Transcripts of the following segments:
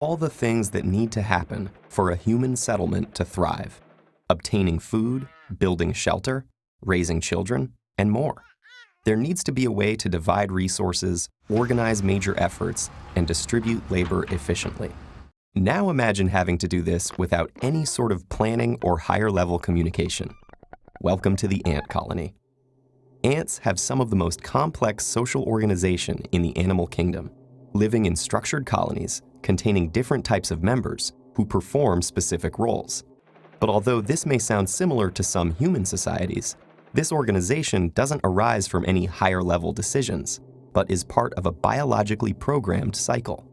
all the things that need to happen for a human settlement to thrive: obtaining food, building shelter, raising children, and more. There needs to be a way to divide resources, organize major efforts, and distribute labor efficiently. Now imagine having to do this without any sort of planning or higher-level communication. Welcome to the ant colony. Ants have some of the most complex social organization in the animal kingdom, living in structured colonies containing different types of members who perform specific roles. But although this may sound similar to some human societies, this organization doesn't arise from any higher-level decisions, but is part of a biologically programmed cycle.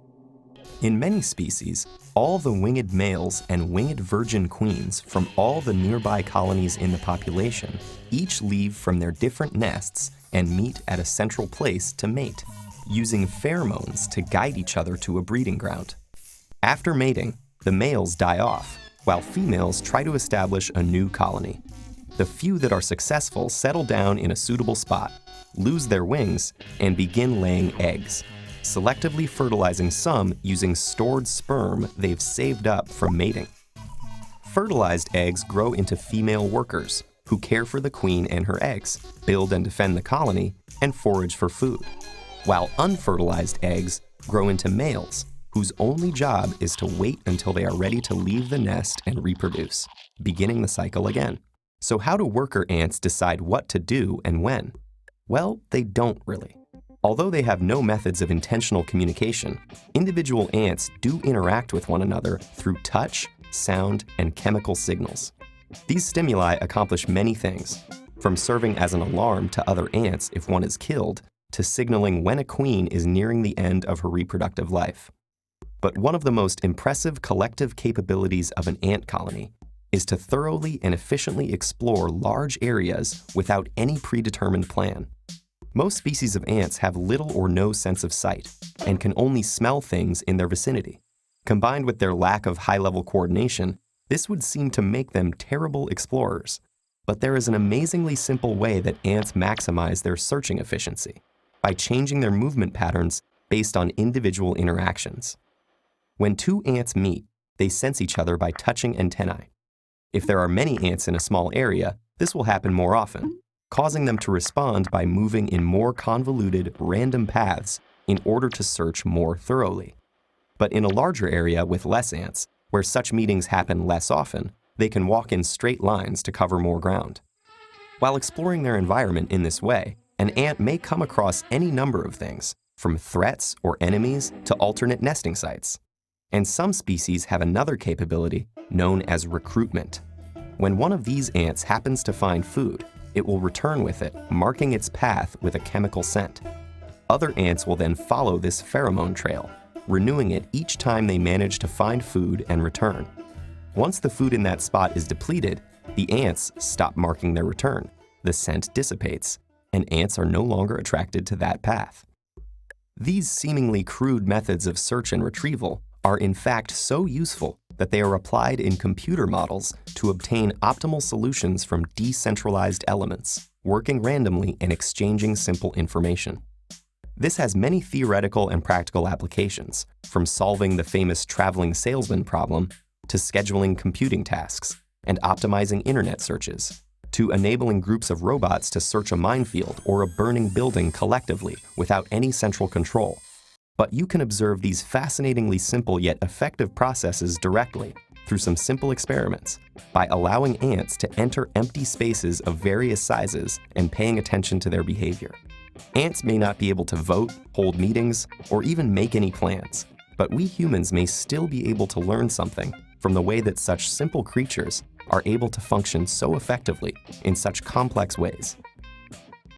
In many species, all the winged males and winged virgin queens from all the nearby colonies in the population each leave from their different nests and meet at a central place to mate, using pheromones to guide each other to a breeding ground. After mating, the males die off, while females try to establish a new colony. The few that are successful settle down in a suitable spot, lose their wings, and begin laying eggs, selectively fertilizing some using stored sperm they've saved up from mating. Fertilized eggs grow into female workers who care for the queen and her eggs, build and defend the colony, and forage for food, while unfertilized eggs grow into males whose only job is to wait until they are ready to leave the nest and reproduce, beginning the cycle again. So how do worker ants decide what to do and when? Well, they don't really. Although they have no methods of intentional communication, individual ants do interact with one another through touch, sound, and chemical signals. These stimuli accomplish many things, from serving as an alarm to other ants if one is killed, to signaling when a queen is nearing the end of her reproductive life. But one of the most impressive collective capabilities of an ant colony is to thoroughly and efficiently explore large areas without any predetermined plan. Most species of ants have little or no sense of sight and can only smell things in their vicinity. Combined with their lack of high-level coordination, this would seem to make them terrible explorers. But there is an amazingly simple way that ants maximize their searching efficiency, by changing their movement patterns based on individual interactions. When two ants meet, they sense each other by touching antennae. If there are many ants in a small area, this will happen more often, causing them to respond by moving in more convoluted, random paths in order to search more thoroughly. But in a larger area with less ants, where such meetings happen less often, they can walk in straight lines to cover more ground. While exploring their environment in this way, an ant may come across any number of things, from threats or enemies to alternate nesting sites. And some species have another capability known as recruitment. When one of these ants happens to find food, it will return with it, marking its path with a chemical scent. Other ants will then follow this pheromone trail, renewing it each time they manage to find food and return. Once the food in that spot is depleted, the ants stop marking their return, the scent dissipates, and ants are no longer attracted to that path. These seemingly crude methods of search and retrieval are in fact so useful that they are applied in computer models to obtain optimal solutions from decentralized elements, working randomly and exchanging simple information. This has many theoretical and practical applications, from solving the famous traveling salesman problem to scheduling computing tasks and optimizing internet searches, to enabling groups of robots to search a minefield or a burning building collectively without any central control. But you can observe these fascinatingly simple yet effective processes directly through some simple experiments by allowing ants to enter empty spaces of various sizes and paying attention to their behavior. Ants may not be able to vote, hold meetings, or even make any plans, but we humans may still be able to learn something from the way that such simple creatures are able to function so effectively in such complex ways.